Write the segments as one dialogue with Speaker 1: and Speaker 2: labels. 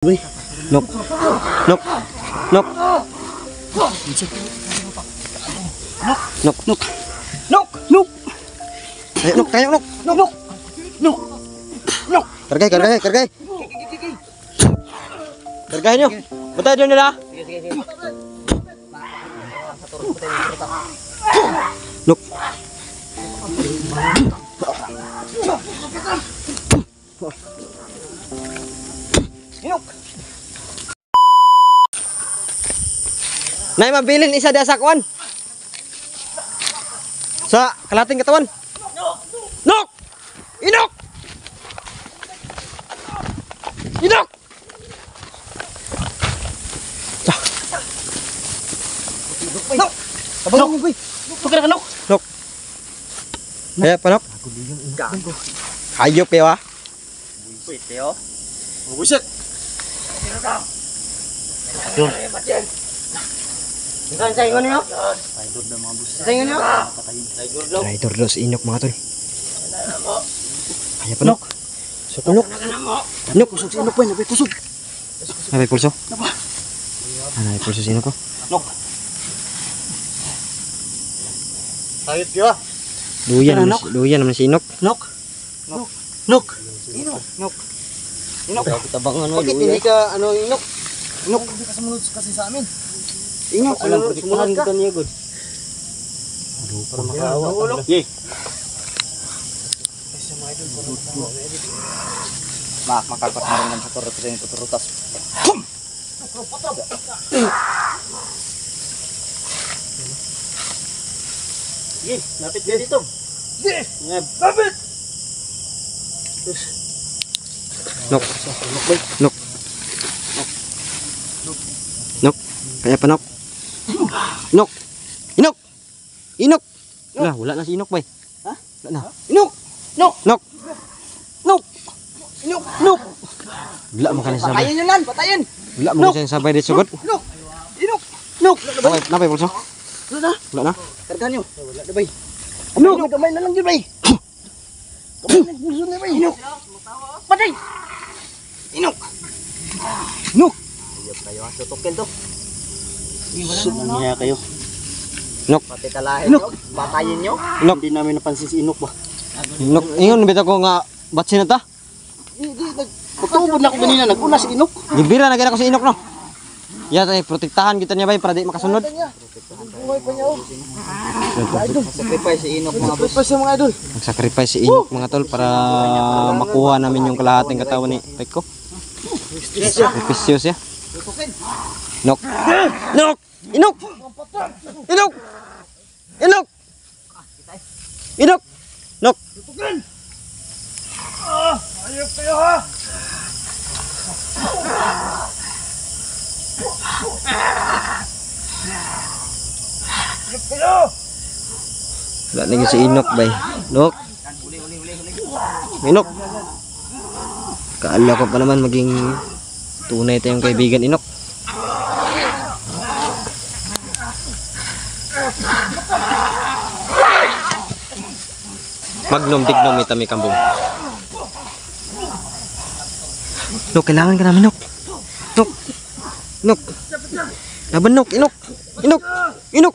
Speaker 1: Uy, nok. Nok. Nok. Nok, nok. Nok, nok. Ayo nok, tayo nok. Nok, nok. Nok. Nok. Kargay, kargay, kargay. Kargay nyo. Bantay dyan nila. Nok. Inok. Nay mabilin isa dia sakwan. Sa kalating katawan. Nok. Inok. Inok. Nok. Tabang mo boy. Pagka nok. Nok. Ayo panok. Hayop ya. Buisit yo. Buisit. Aduh. Ikan sa ingon niyo? Raidor na mga bus. Sa ingon niyo? Raidor dos inok mga tol. Ayo panok. Sukunok. Inok kusog si inok boy, nabay kusog. Nabay pulso? Nabay pulso si inok ko. Nok. Hayop yo. Duyan naman si inok. Nok. Nok. Nok. Inok. Nok. Inok. Tabangan mo. Bakit hindi ka ano inok? Inok hindi ka sumunod kasi sa amin. Inok alam protektahan kita niya god. Aduh, para makaawa. Ye. Kasi mga idol ko. Makakapot na rin ng tuturutas. Ye, lapit ka dito. Ye, lapit. Nok. Nok. Nok. Kaya pa nok. Inok. Inok. Inok. Lah, wala na si Inok, bay. Ha? Wala na. Inok. Nok. Nok. Nok. Inok. Nok. Wala mo kanang sabay. Patayin yun lan, patayin. Wala mo kanang sabay dito sugod. Nok. Inok. Nok. Napay pulso. Wala na. Wala na. Kargahan nyo. Wala na, bay. Inok. Gamay na lang yun, bay. Gamay na pulso na, bay. Inok. Patay. Inok. Inok. Ayop kayo, tutukin to. Sumaniya kayo. Inok. Pati talahin nyo. Patayin nyo. Inok. Hindi namin napansin si Inok ba? Inok. Ingon, bita ko nga batsin na ta. Hindi. Pagtubod na ako ganina. Nag-una si Inok. Gibira na gina ko si Inok no. Ya tayo, protektahan kita niya ba para di makasunod. Buhay pa niya oh. Nag-sacrifice si Inok mga boss. Nag-sacrifice si Inok mga tol para makuha namin yung kalahating katawan ni Peko. Sacrificious ya. Inok. Inok. Inok. Inok. Inok. Inok. Inok. Ayop kayo ha. Wala na si Inok bay. Inok. Inok. Kaala ko pa naman maging tunay tayong kaibigan Inok. Magnum dignum itami kambong. Nok, kailangan ka namin Nok. Nok. Inok. Laban Nok, Inok. Inok. Inok.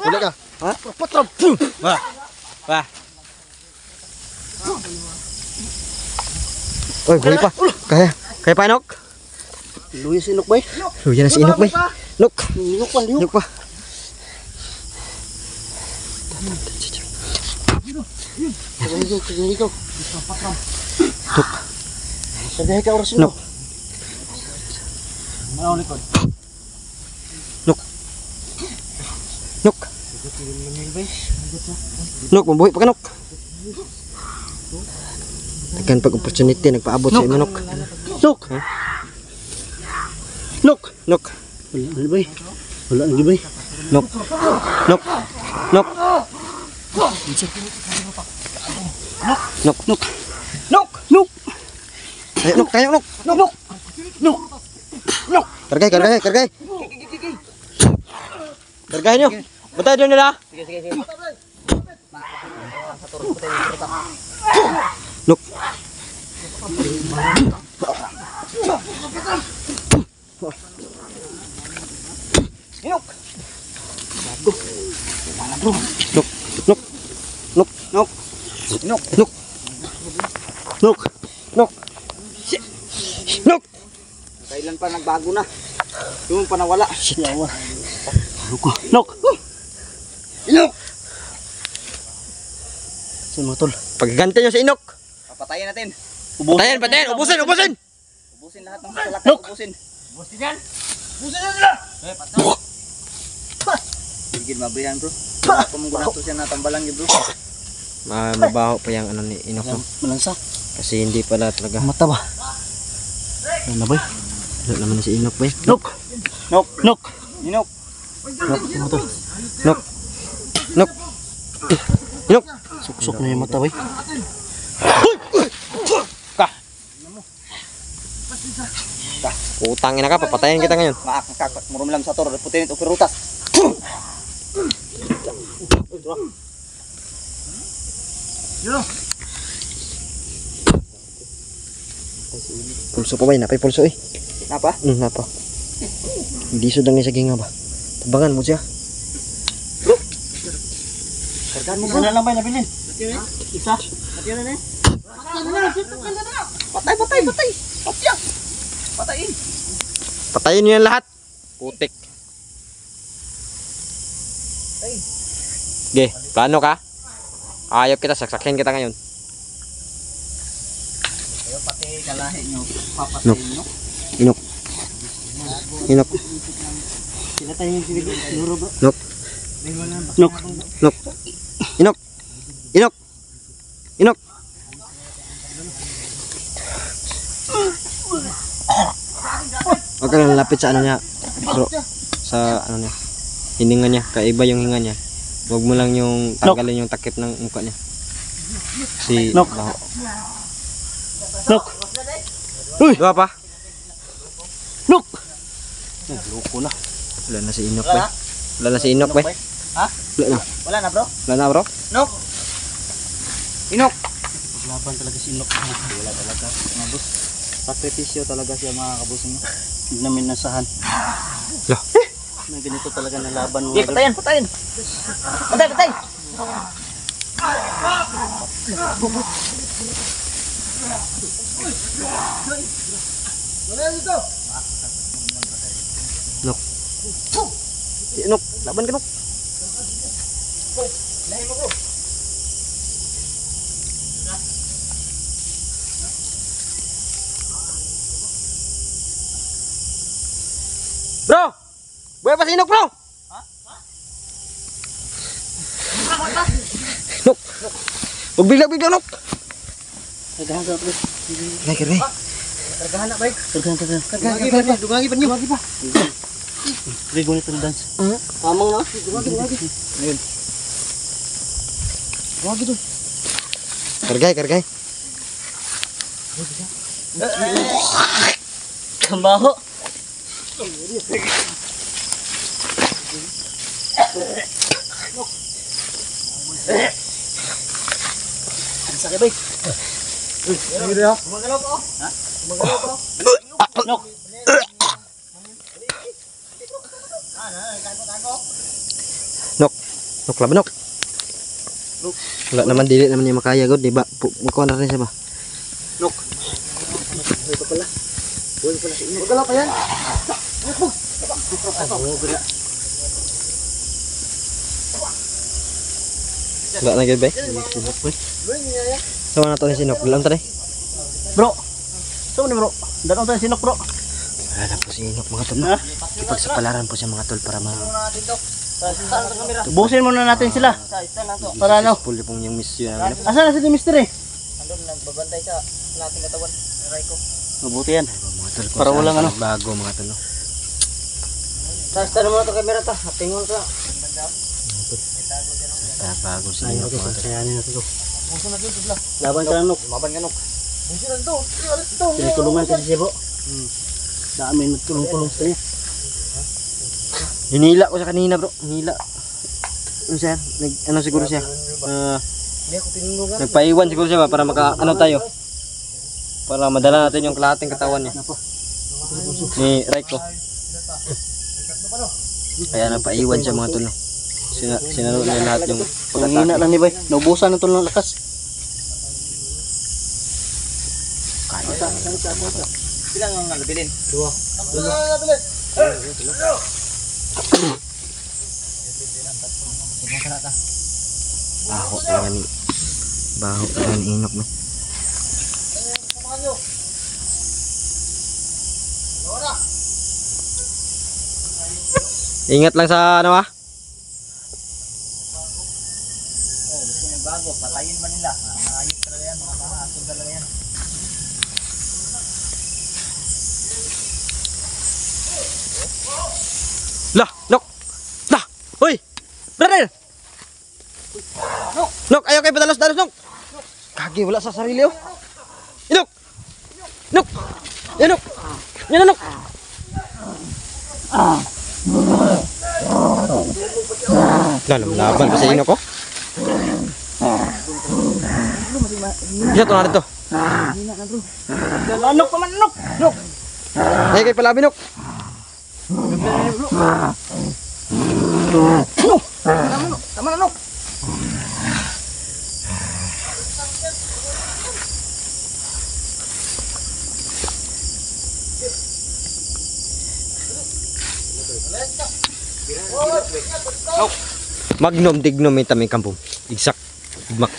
Speaker 1: Udah kah? Hah? Potrom. Wah. Wah. Oi, boleh pa. Kaya pa Inok. Luya si Inok bay. Luya na si Inok bay. Inok. Inok pa, Inok pa. Tuk. Sabihin ka oras Inok. Nuk. Nuk. Nuk, mabuhay pa ka Nuk. Tekan pag opportunity nagpaabot sa imo Nuk. Nuk. Nuk. Nuk. Wala bay. Wala lagi bay. Nuk. Nuk. Nuk. Nuk. Nuk. Nuk. Nuk. Ayo Nuk, tayo Nuk. Nuk. Nuk. Nuk. Nuk. Kargay, kargay, kargay. Kargay nyo. Bantay dyan nila. Sige. Nok.
Speaker 2: Inok.
Speaker 1: Nok. Nok. Nok. Nok.
Speaker 2: Inok.
Speaker 1: Nok. Nok. Nok. Nok.
Speaker 2: Kailan pa nagbago na? Yung pa nawala.
Speaker 1: Shit. Nok.
Speaker 2: Inok.
Speaker 1: Si mga tol. Pagganti nyo si Inok.
Speaker 2: Papatayin natin.
Speaker 1: Patayin, patayin. Ubusin, ubusin.
Speaker 2: Ubusin lahat ng salakay.
Speaker 1: Nok.
Speaker 2: Ubusin.
Speaker 3: Busin yan.
Speaker 2: Ubusin na nila. Higil mabayan bro. Wala pa mong gunato siya natambalang yun bro.
Speaker 1: Mabaho pa yung ano ni Inok. No?
Speaker 2: Malansa.
Speaker 1: Kasi hindi pala talaga.
Speaker 2: Mata ba?
Speaker 1: Ano ba? Wala naman na si Inok ba?
Speaker 2: Nok. Nok. Nok. Inok.
Speaker 1: Nok. Nok. Nok. Inok.
Speaker 2: Suksok na yung mata ba?
Speaker 1: Utangin na ka, papatayin kita ngayon.
Speaker 2: Maak. Murum lang sa tor. Putin ito perutas.
Speaker 1: Pulso pa ba? Napay pulso eh.
Speaker 2: Napa?
Speaker 1: Napa. Hindi sudang sa ginga ba? Tabangan mo siya.
Speaker 2: Kargaan mo bro. Sana lang ba nabilin? Isa. Patay. Patayin.
Speaker 1: Patayin niyo yan lahat. Putik. Ge, plano ka? Ayop kita, saksakin kita ngayon.
Speaker 2: Ayo pati kalahi nyo. Papatayin nyo.
Speaker 1: Inok. Inok.
Speaker 2: Sila tayo yung siguro bro.
Speaker 1: Nok. Nok. Nok. Inok. Inok. Inok. Huwag ka lang lapit sa ano niya. Bro. Sa ano niya. Hininga niya. Kaiba yung hinga niya. Huwag mo lang yung tanggalin yung takip ng mukha niya. Si
Speaker 2: Nok.
Speaker 1: Baho.
Speaker 2: Nok.
Speaker 1: Uy! Dua pa.
Speaker 2: Nok. Loko na.
Speaker 1: Wala na si Inok ba? Wala na si Inok ba?
Speaker 2: Ha?
Speaker 1: Wala na.
Speaker 2: Wala na bro?
Speaker 1: Wala na bro?
Speaker 2: Nok. Inok.
Speaker 3: Laban talaga si Inok.
Speaker 2: Wala talaga. Mga boss. Sakripisyo talaga siya mga kabusin mo.
Speaker 3: Hindi namin nasahan.
Speaker 1: Lah.
Speaker 3: Na ganito talaga na laban mo.
Speaker 2: Patayin. Patay.
Speaker 1: Nok. Si Inok, laban ka Nok. Bro! Buhay pa si Inok bro! Nok! Huwag bigla-bigla Nok!
Speaker 3: Kargahan sa pre.
Speaker 1: Kaya.
Speaker 2: Kargahan na ba?
Speaker 3: Kargahan.
Speaker 2: Dugagi pa niyo.
Speaker 3: Pre, gunit na dance.
Speaker 2: Tamang na.
Speaker 3: Ayun.
Speaker 2: Dugagi doon.
Speaker 1: Kargay.
Speaker 3: Kambaho.
Speaker 2: Ang sakit ba? Gumagalaw pa. Ha? Gumagalaw pa.
Speaker 3: Nok.
Speaker 1: Nok laban Nok. Wala naman, dili naman niya makaya god, di ba? Makuha na rin siya ba?
Speaker 2: Nok. Buhay pa pala. Buhay pa pala si Inok. Gumagalaw pa yan.
Speaker 1: Wala na gid ba? Sama na to ni Sinok, bilang tadi.
Speaker 3: Bro. Saan mo bro? Danong tayo si Inok bro.
Speaker 1: Wala na po si Inok mga tol. Ipagsapalaran po siya mga tol para
Speaker 3: Busin muna natin sila. Para ano?
Speaker 1: successful pong yung mission namin.
Speaker 3: Asan na si Mister eh?
Speaker 2: Andun, nagbabantay sa nating katawan. Aray ko.
Speaker 3: Mabuti yan.
Speaker 1: Mga tol,
Speaker 3: Para walang ano.
Speaker 1: bago mga tol. No?
Speaker 2: Taas-taas mo na ito camera ta. Tingol ka.
Speaker 1: Bago si Inok mga tol.
Speaker 3: Kayanin natin ito.
Speaker 2: Buso na dito sila.
Speaker 3: Laban ka lang Nok.
Speaker 2: Maban ka Nok. Buso na dito.
Speaker 3: Tinutulungan kasi siya bro. Dami nagtulong-tulong sa niya.
Speaker 1: Hinila ko sa kanina bro. Hinila. ano sir? Ano siguro siya?
Speaker 2: Hindi ako tinulungan.
Speaker 1: Nagpaiwan siguro siya ba para ano tayo. Para madala natin yung kalahating katawan niya. Ni Raiko. Kaya napaiwan siya mga tulo. Sinaro niya lahat yung
Speaker 3: Ang hina lang ni Bay. Naubusan na ito ng lakas.
Speaker 2: Bilang ang nabilin. Dua.
Speaker 1: baho talaga ni Inok mo. Ingat lang sa ano ah.
Speaker 2: Bago, patayin ba nila? Ayos talaga yan, mga aso talaga yan.
Speaker 1: Lah, Nok. Lah. Hoy. Brother. Nok, ayaw kayo padalos-dalos, Nok. Kagi wala sa sarili oh. Inok. Nok. Yan Nok. Yan na, Nok. Laban pa sa Inok oh. Iya to na dito.
Speaker 3: Anok pa man, anok. Anok.
Speaker 1: Ay kay palabi Nok.
Speaker 3: Tama na, anok.
Speaker 1: Magnum dignum may kampung. Igsak. Igmak.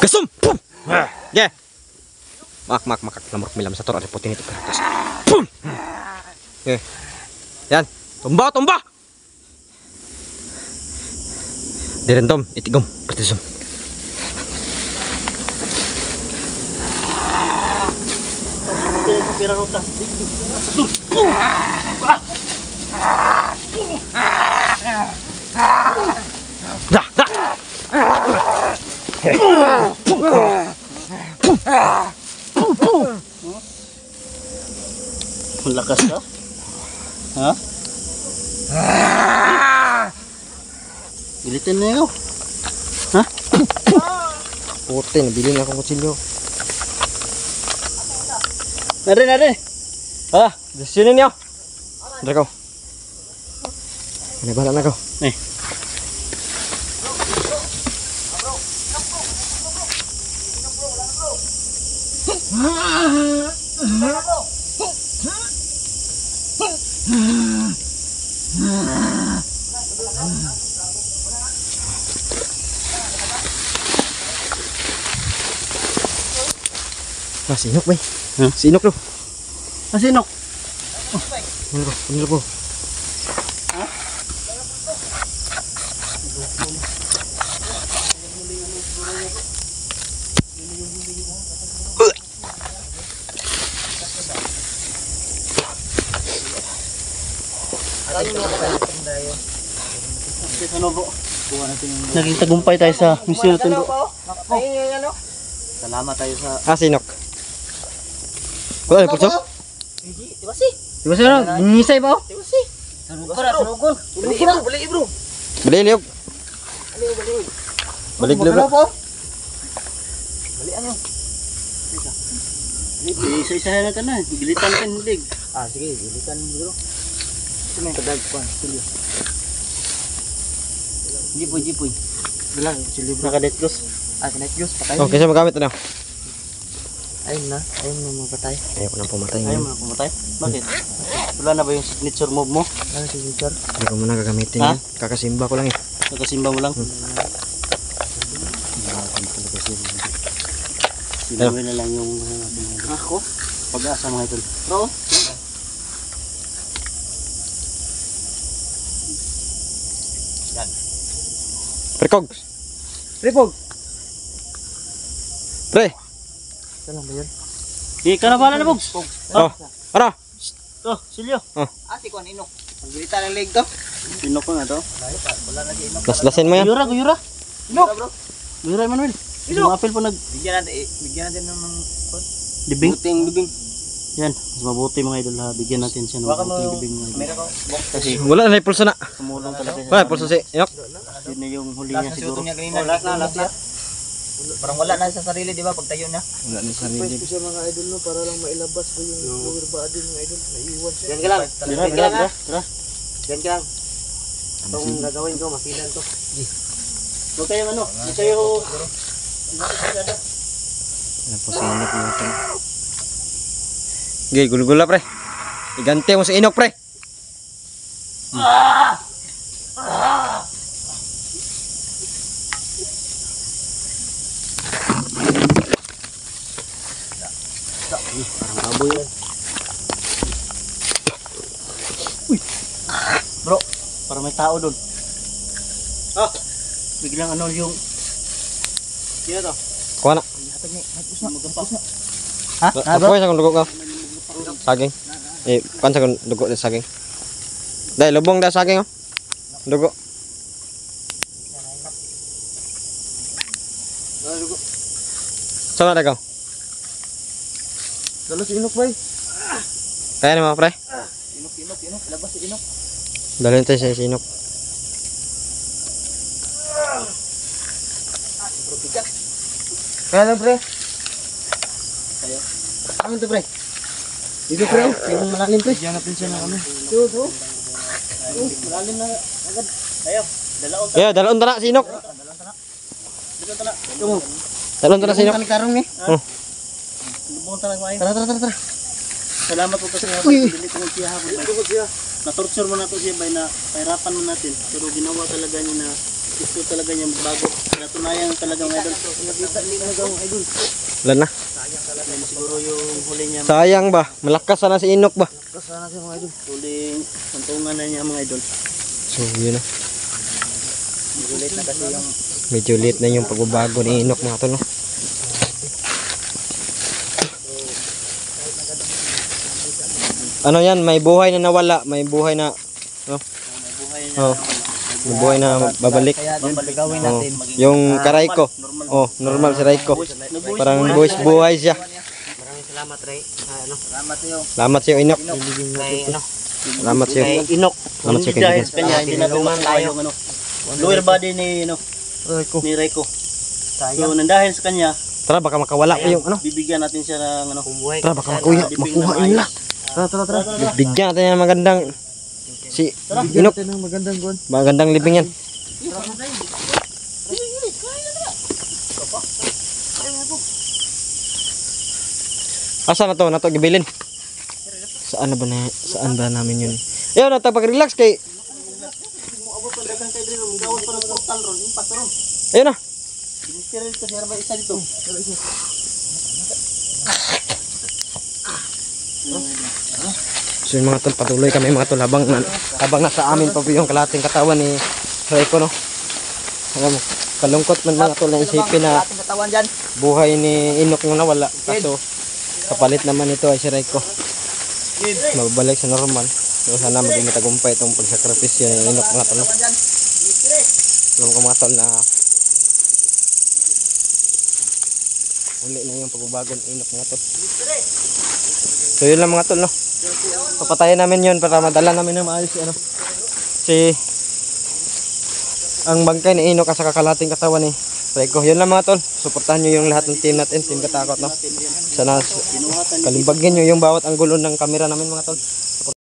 Speaker 1: Gasum. Pum. Yeah. Mak lamor milam sa tor putin itu keratas. Pum. Okay. Yan. Tumba. Direntom itigom pertisum.
Speaker 3: Pira rota.
Speaker 1: Dah.
Speaker 3: Lakas ka? Ha? Bilitin na yun. Ha?
Speaker 1: Puti, nabili na akong kutsilyo.
Speaker 3: Nari.
Speaker 1: Ah, desinin niyo. Dra ko. Ano bala na ko?
Speaker 3: Eh.
Speaker 1: Ah, sinok ba?
Speaker 3: Huh?
Speaker 1: Sinok lo.
Speaker 3: Asinok.
Speaker 1: Ano ko?
Speaker 3: Naging tagumpay tayo sa misyon natin bro.
Speaker 2: Salamat tayo sa...
Speaker 1: Ah, sinok. Wala pulso?
Speaker 3: Diba sila? Nisay ba?
Speaker 2: Sarugol. Balik bro.
Speaker 1: Balik liog. Balik liog.
Speaker 2: Balian nyo.
Speaker 3: Isa-isahan natin na. Gilitan ka hilig.
Speaker 2: Ah, sige, ilitan mo bro. Kadagpan, silyo. Jipoy. Bilang, silyo bro.
Speaker 3: Nakadet cross.
Speaker 2: Ah, kanight juice, patay.
Speaker 1: Okay, sa magamit na.
Speaker 2: Ayun na mapatay.
Speaker 1: Ayaw ko nang pumatay
Speaker 3: Ayaw
Speaker 1: ngayon.
Speaker 3: mo na pumatay. Bakit? Wala na ba yung signature move mo?
Speaker 2: Ano si Victor?
Speaker 1: Hindi ko muna gagamitin
Speaker 3: Ha?
Speaker 1: yan. Kakasimba ko lang eh.
Speaker 3: Nakasimba mo lang? Sinawin na lang yung ako? Pag-asa mga ito. Bro?
Speaker 1: Prekog. Pre.
Speaker 2: Saan lang ba yun?
Speaker 3: Di ka na bala na, Bogs?
Speaker 1: Oh. Ano?
Speaker 3: Oh, Silyo.
Speaker 2: Ah, si Kuan Inok. Magbita ng leg to.
Speaker 3: Sino ko nga to?
Speaker 2: Wala na si Inok.
Speaker 1: Laslasin mo yan.
Speaker 3: Guyura.
Speaker 2: Inok bro.
Speaker 3: Guyura, Manuel. Yung apel po
Speaker 2: Bigyan natin ng
Speaker 3: dibing.
Speaker 2: bibing.
Speaker 3: Yan, mas mabuti mga idol ha. Bigyan natin siya ng mabuting libing mga idol.
Speaker 2: Meron ko.
Speaker 3: Kasi
Speaker 1: Wala na pulsa na.
Speaker 3: tumulong talaga siya.
Speaker 1: Wala pulsa si Inok.
Speaker 3: Yun na yung huli niya siguro.
Speaker 2: Oh, last na. Parang wala na sa sarili, di ba? Pagtayo na.
Speaker 1: Wala na sarili.
Speaker 4: Pwede siya mga idol no para lang mailabas ko yung lower body ng idol. Naiiwan siya.
Speaker 2: Yan ka lang.
Speaker 3: Tara, tara, tara. Tara.
Speaker 2: Yan ka lang. Itong gagawin ko, masilan to.
Speaker 3: Huwag kayong ano. Huwag kayo.
Speaker 1: Wala po si Inok natin. Okay, gulgula pre. Igante mo si Inok pre.
Speaker 3: Parang baboy yan. Bro, parang may tao doon. Biglang ano yung... Sino to?
Speaker 1: Kuha na.
Speaker 3: Magampas na.
Speaker 1: Kuha sa kong dugo ka. Saging. Kuha sa kong dugo na saging. Dahil lubong na saging oh. Dugo. Saan na daw?
Speaker 4: Dalo si Inok bay.
Speaker 1: Kaya naman pre.
Speaker 2: Inok. Labas si Inok.
Speaker 1: Dalhin tayo sa Inok.
Speaker 4: Kaya lang pre.
Speaker 2: Ano to, pre?
Speaker 4: Dito pre.
Speaker 2: Yung malalim, pre.
Speaker 4: Bigyan natin siya ng ano.
Speaker 2: Malalim na agad. Ayaw. Dalaon.
Speaker 1: Kaya dalhin ta na si Inok.
Speaker 2: Dito tala. Tungo.
Speaker 1: Dalhin ta na si Inok.
Speaker 2: Karong ni.
Speaker 1: Oh.
Speaker 2: Lubong tala ko ay. Tara. Salamat po kasi nga. Dili ko siya hapon. Na-torture mo na to siya bay na pahirapan mo natin. Pero ginawa talaga niya na gusto talaga niya magbago. Natunayan talaga ng idol. Nakita niya talaga ng idol.
Speaker 1: Wala na.
Speaker 3: Yan siguro yung huli niya.
Speaker 1: Sayang ba? Malakas sana si Inok ba?
Speaker 4: Kasana siya mga idol.
Speaker 3: Huling santungan na niya mga idol.
Speaker 1: So yun na.
Speaker 2: Gulit na kasi yung
Speaker 1: Medyo late na yung pagbabago ni Inok mga tol no? Ano yan? May buhay na nawala. May buhay na
Speaker 3: Buhay niya.
Speaker 1: oh, may buhay na babalik.
Speaker 2: kaya din gagawin
Speaker 1: Oh,
Speaker 2: natin.
Speaker 1: yung Karaiko. Oh, normal si Raiko. Parang buhay siya.
Speaker 2: Maraming salamat, Ray. Ano? Salamat sa iyo.
Speaker 1: Salamat sa iyo Inok.
Speaker 2: Kay ano?
Speaker 1: Salamat sa iyo.
Speaker 2: Kay Inok.
Speaker 1: Salamat sa iyo
Speaker 3: Dahil
Speaker 1: kaibigan.
Speaker 3: sa kanya, hindi natin makakaya yung ano. Lower body ni ano,
Speaker 1: Raiko.
Speaker 3: ni Reiko.
Speaker 2: Sayang.
Speaker 3: So, nandahil sa kanya,
Speaker 1: Tara baka makawala pa yung ano.
Speaker 3: bibigyan natin siya ng ano.
Speaker 2: Kumuhay.
Speaker 1: Tara baka makuha yung la.
Speaker 4: Tara.
Speaker 1: Bigyan natin yung magandang si
Speaker 4: Bigyan
Speaker 1: Inok.
Speaker 4: natin ng magandang guwan.
Speaker 1: Magandang libing yan. Asa na to? Na to gibilin. Saan ba namin yun? Ayun, natapag-relax kay. Ayun na.
Speaker 3: Isa dito.
Speaker 1: So yung mga tol, patuloy kami mga tol habang nasa amin pa po yung kalating katawan ni Reiko no. Alam mo, kalungkot man mga tol na isipin na
Speaker 2: Ating katawan dyan.
Speaker 1: buhay ni Inok yung nawala. Kaso kapalit naman ito ay si Reiko. Mababalik sa normal. So sana maging matagumpay itong pagsakripisyo ni Inok mga tol no. Alam ko mga tol na uli na yung pagbabago ni Inok mga tol. So yun lang mga tol no. Papatayin namin yun para madala namin ng maayos ang bangkay ni Inok sa kakalating katawan ni Reiko. Yun lang mga tol. Suportahan nyo yung lahat ng team natin. Team Katakot no. Sana kalimbagin nyo yung bawat anggulo ng kamera namin mga tol.